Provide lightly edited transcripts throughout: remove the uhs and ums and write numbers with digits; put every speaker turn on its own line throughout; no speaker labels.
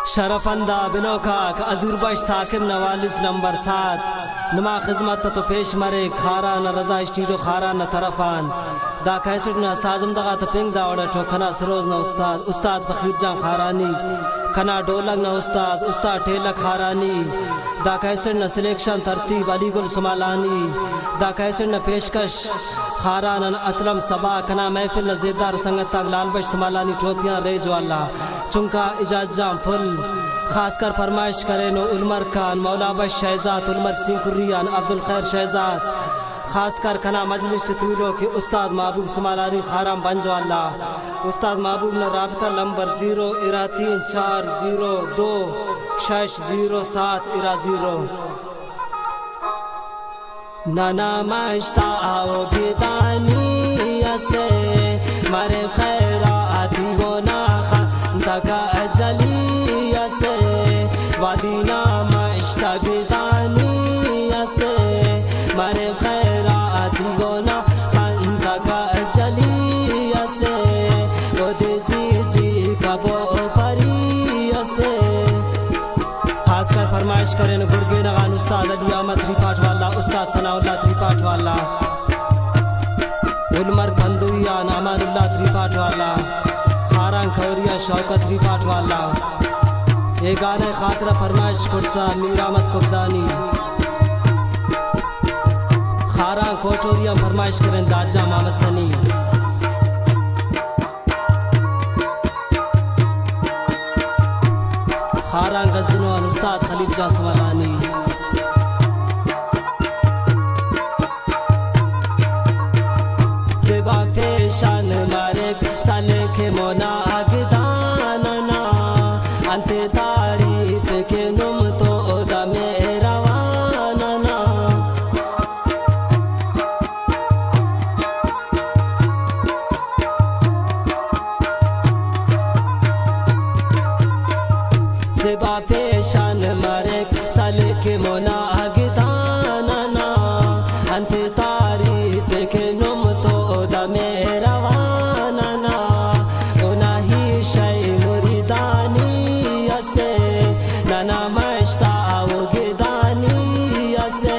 शरफंदा बिनोखा अजूरबश Saqib नवालिस number 7 नमा खिदमत तो पेश मरे खारा न रजा स्टीडो खारा न तरफान दा कैसेट न साजम दगा त पिंग दा ओडा ठोखना सरोज न उस्ताद फकीर जान खारानी खना ढोलक न उस्ताद ठेलक खारानी दा कैसेट न सिलेक्शन तरतीब अली गुल सुमालानी दा कैसेट न पेशकश खारा न असलम सबा खना महफिल न जेदार संगत तक लालबश सुमालानी टोपियां रेज वाला चुंका इजाज जाम फुल खासकर फरमाइश करे नो उलमर खान मौला बश शहजाद उलमर सिंह कुर्रियान अब्दुल खैर शहजाद खासकर खना मजलिस तूलो के उस्ताद महबूब सुमालानी खाराम बंजवाला उस्ताद महबूब न राबता नंबर 0-3-4-0-2-6-0-7-0 नाना मश्ता आओ गिदानी असे मारे खैरा आती वो ना दगा जली असे वादीना मश्ता गिदानी असे मारे खैरा आती वो ना दगा जली असे ओदे जी कबो परी असे खासकर फरमाइश करें गुरगे नगान उस्ताद अली अहमद रिपाट वाला उस्ताद सनाउल्लाह रिपाट वाला उलमर खंदुया अमानुल्लाह रिपाट वाला खारंग खौरिया शौकत रिपाट वाला ये गाने खातरा फरमाइश कुर्सा मीर अहमद कुब्दानी खारंग कोटोरिया फरमाइश करें दाजा मोहम्मद सनी खारंग गजनो उस्ताद खलील जान सुमालानी सेबा पेशान मारे साले के मोना आगदानना अंते तारीफ के नुम तो ओदा मेरा वानना सेबा पेशान मारे साले के मोना आगदानना अंते तारीफ के नुम तो ओदा मेरा वानना ओना ही शय मुरीदानी असे नाना मश्ता आओ गिदानी असे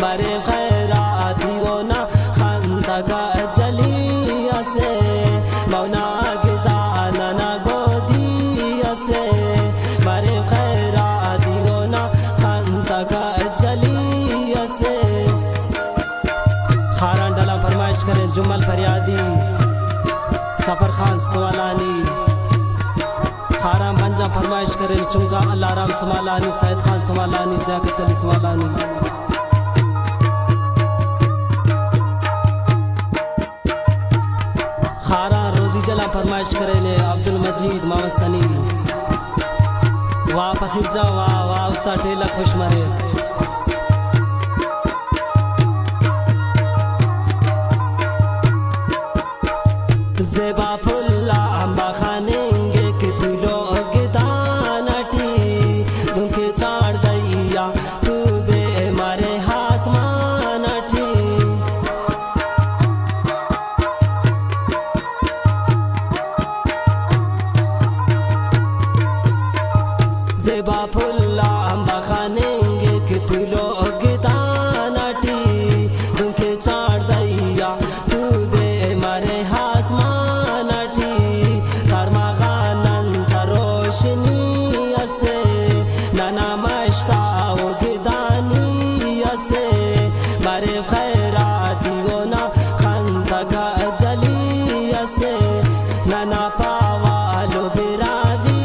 मारे खैरा दीवना खंदगा जली असे मौना गिदाना ना गोदी असे मारे खैरा दीवना खंदगा जली असे खारान डला फरमाइश करें जुमल फरियादी सफर खान सुमालानी खाराम पंजा फरमाइश करें चुंगा अल्लाह राम सुमालानी सैयद खान सुमालानी ज़ियाकत अली सुमालानी खारा रोजी जला फरमाइश करें अब्दुल मजीद मोहम्मद सनी वाह फकीर जा वाह उस्ताद टेला खुश मरेज ज़ेबा फुल्ला अम्बा खानेंगे कि तू लोग दानटी दुखे चार दैया तू बे मारे हासमानटी ज़ेबा फुल्ला अम्बा खानेंगे कि तू लोग दानटी दुखे चार दैया तू बे मारे हासमानटी रोशनी असे नाना मश्ता ओ गिदानी असे मारे खैरा दीवना खंदगा जली असे नाना पावालो बिरावी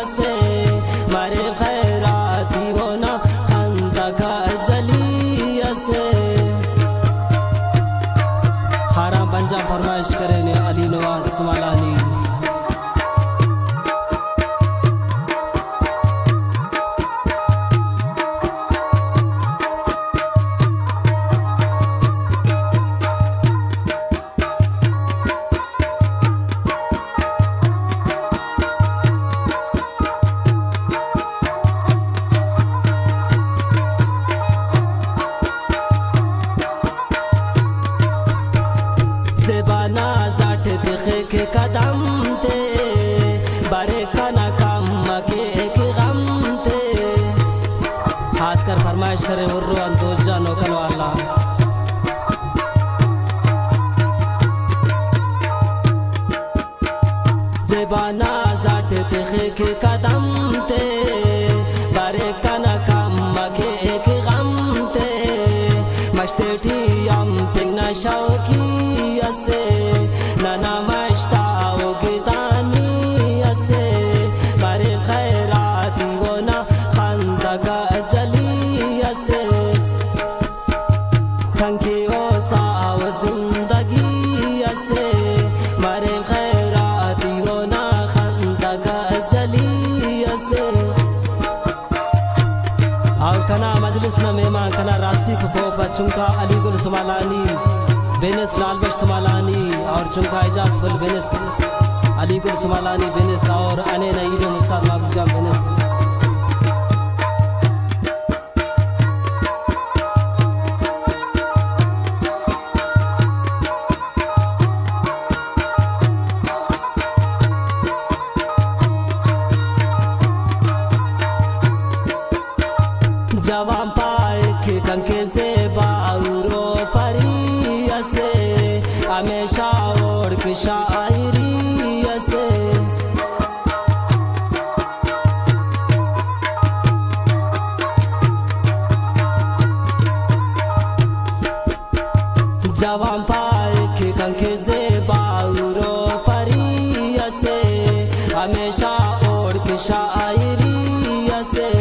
असे मारे खैरा दीवना खंदगा जली असे खारा पंजा फरमाइश करे ने अली नवाज सुमालानी ज़ेबाना जाट दिखे के कदम ते बारे कना काम के फरमाइश करे हुर्रो अंदोज जा नौकन वाला। ज़ेबाना जाट ते के कदम ते बारे कना कम मके एक गम ते मश्ते यम पिंगना शौकी असे नाना मश्ता गिदानी असे बारे खैराती वो ना खंदगा जली असे खंकी ओ साव जिंदगी असे मारे खैराती वो ना खंदगा जली असे। और कना मजलिस न मेहमान कना रास्ती को चुमका अली गुल सुमालानी बेनस लालबश सुमालानी और चुमका इजाज गुल बेनस अली गुल सुमालानी बेनस और अने नईद मुस्ताद महबूब बेनस। जवान पाए के कंके से बाउरो परी असे हमेशा ओढ़ के शायरी असे। जवान पाए के कंके से बाउरो परी असे हमेशा ओढ़ के शायरी असे।